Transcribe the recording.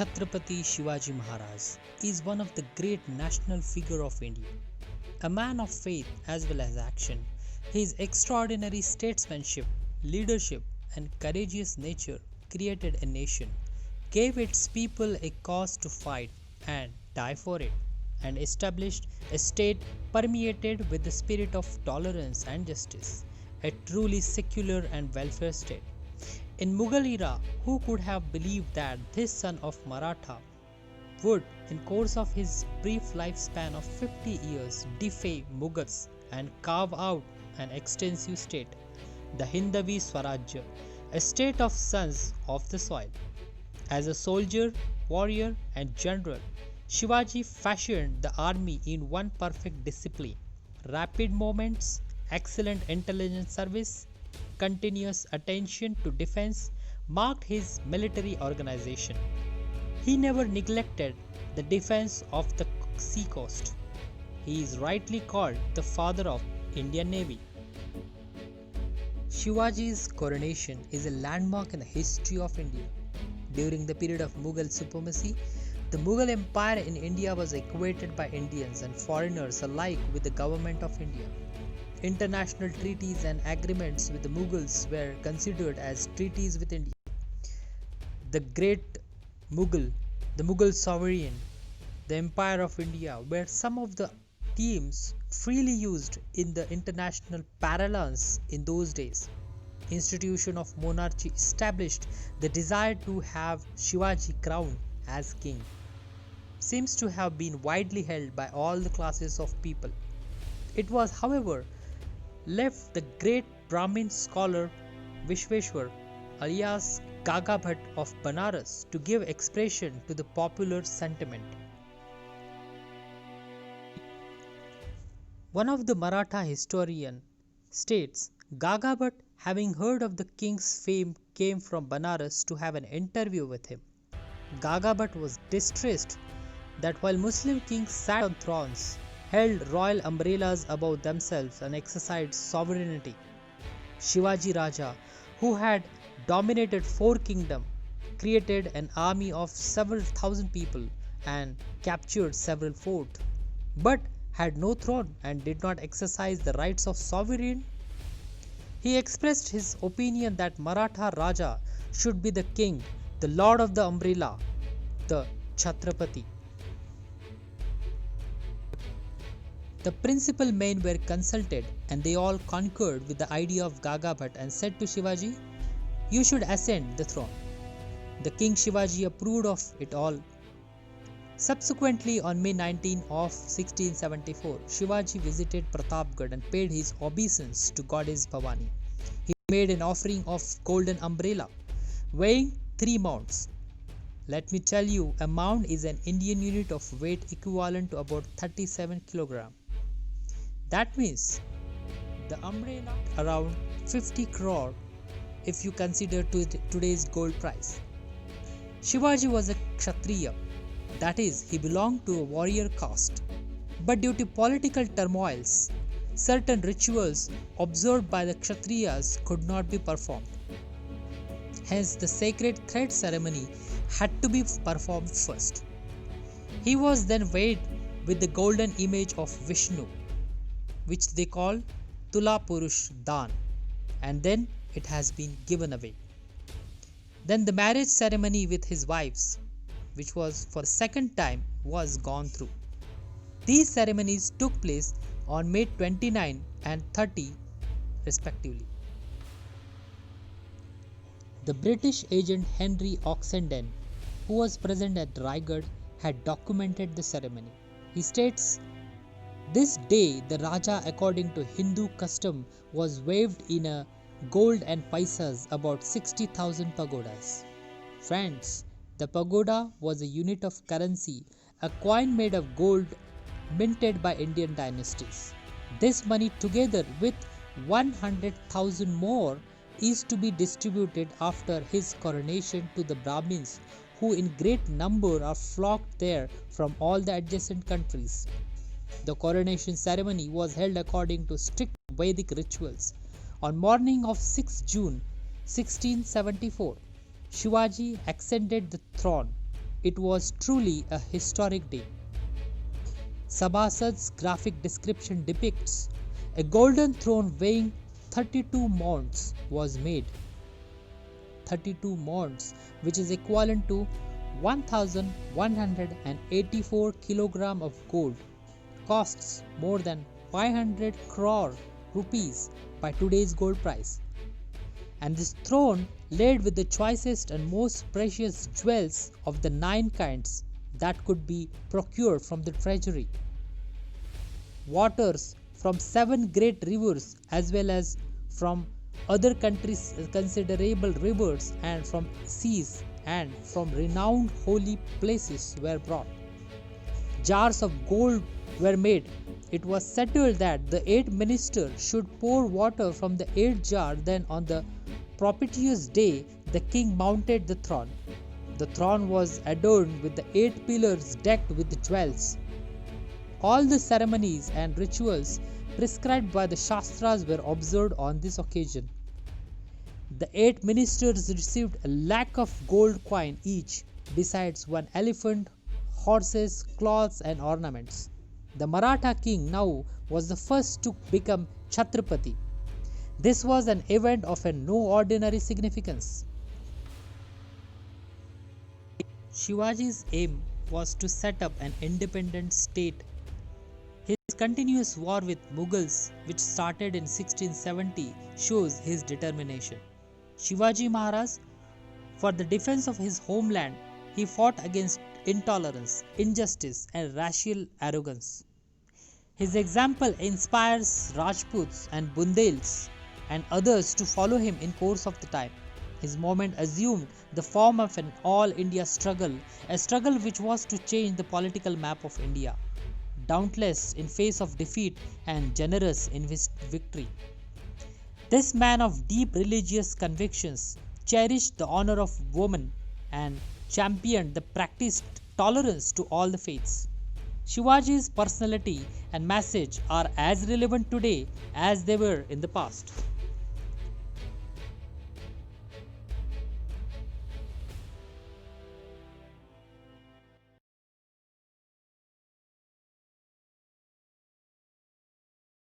Chhatrapati Shivaji Maharaj is one of the great national figure of India. A man of faith as well as action, his extraordinary statesmanship, leadership and courageous nature created a nation, gave its people a cause to fight and die for it, and established a state permeated with the spirit of tolerance and justice, a truly secular and welfare state. In Mughal era, who could have believed that this son of Maratha would, in course of his brief lifespan of 50 years, defy Mughals and carve out an extensive state, the Hindavi Swarajya, a state of sons of the soil. As a soldier, warrior, and general, Shivaji fashioned the army in one perfect discipline: rapid movements, excellent intelligence service, continuous attention to defense marked his military organization. He never neglected the defense of the sea coast. He is rightly called the father of Indian Navy. Shivaji's coronation is a landmark in the history of India. During the period of Mughal supremacy, the Mughal Empire in India was equated by Indians and foreigners alike with the government of India. International treaties and agreements with the Mughals were considered as treaties with India. The great Mughal, the Mughal sovereign, the Empire of India were some of the terms freely used in the international parlance in those days. Institution of monarchy established the desire to have Shivaji crowned as king seems to have been widely held by all the classes of people. It was, however, left the great Brahmin scholar Vishweshwar alias Gaga Bhatt of Banaras to give expression to the popular sentiment. One of the Maratha historian states Gaga Bhatt, having heard of the king's fame, came from Banaras to have an interview with him. Gaga Bhatt was distressed that while Muslim kings sat on thrones, held royal umbrellas above themselves and exercised sovereignty, Shivaji Raja, who had dominated four kingdoms, created an army of several thousand people and captured several forts, but had no throne and did not exercise the rights of sovereign. He expressed his opinion that Maratha Raja should be the king, the lord of the umbrella, the Chhatrapati. The principal men were consulted and they all concurred with the idea of Gaga Bhatt and said to Shivaji, "You should ascend the throne." The King Shivaji approved of it all. Subsequently, on May 19 of 1674, Shivaji visited Pratapgarh and paid his obeisance to goddess Bhavani. He made an offering of golden umbrella, weighing 3 mounds. Let me tell you, a mound is an Indian unit of weight equivalent to about 37 kg. That means the umbrella around 50 crore if you consider today's gold price. Shivaji was a Kshatriya, that is, he belonged to a warrior caste. But due to political turmoils, certain rituals observed by the Kshatriyas could not be performed. Hence, the sacred thread ceremony had to be performed first. He was then weighed with the golden image of Vishnu, which they call Tula Purush Dan, and then it has been given away. Then the marriage ceremony with his wives, which was for the second time, was gone through. These ceremonies took place on May 29 and 30 respectively. The British agent Henry Oxenden, who was present at Raigad, had documented the ceremony. He states, "This day the Raja, according to Hindu custom, was waved in a gold and paisas about 60,000 pagodas." Friends, the pagoda was a unit of currency, a coin made of gold minted by Indian dynasties. This money, together with 100,000 more, is to be distributed after his coronation to the Brahmins, who in great number are flocked there from all the adjacent countries. The coronation ceremony was held according to strict Vedic rituals. On morning of 6 June 1674, Shivaji ascended the throne. It was truly a historic day. Sabhasad's graphic description depicts a golden throne weighing 32 maunds was made. 32 maunds, which is equivalent to 1184 kilogram of gold, costs more than 500 crore rupees by today's gold price. And this throne laid with the choicest and most precious jewels of the 9 kinds that could be procured from the treasury. Waters from 7 great rivers as well as from other countries' considerable rivers and from seas and from renowned holy places were brought. Jars of gold were made. It was settled that the 8th minister should pour water from the 8th jar. Then on the propitious day the king mounted the throne. The throne was adorned with the 8 pillars decked with jewels. All the ceremonies and rituals prescribed by the Shastras were observed on this occasion. The 8 ministers received a lakh of gold coin each, besides one elephant, horses, cloths and ornaments. The Maratha king now was the first to become Chhatrapati. This was an event of no ordinary significance. Shivaji's aim was to set up an independent state. His continuous war with Mughals, which started in 1670, shows his determination. Shivaji Maharaj, for the defense of his homeland, he fought against intolerance, injustice, and racial arrogance. His example inspires Rajputs and Bundels and others to follow him in course of the time. His movement assumed the form of an all-India struggle, a struggle which was to change the political map of India. Dauntless in face of defeat and generous in his victory. This man of deep religious convictions cherished the honor of women and championed the practiced tolerance to all the faiths. Shivaji's personality and message are as relevant today as they were in the past.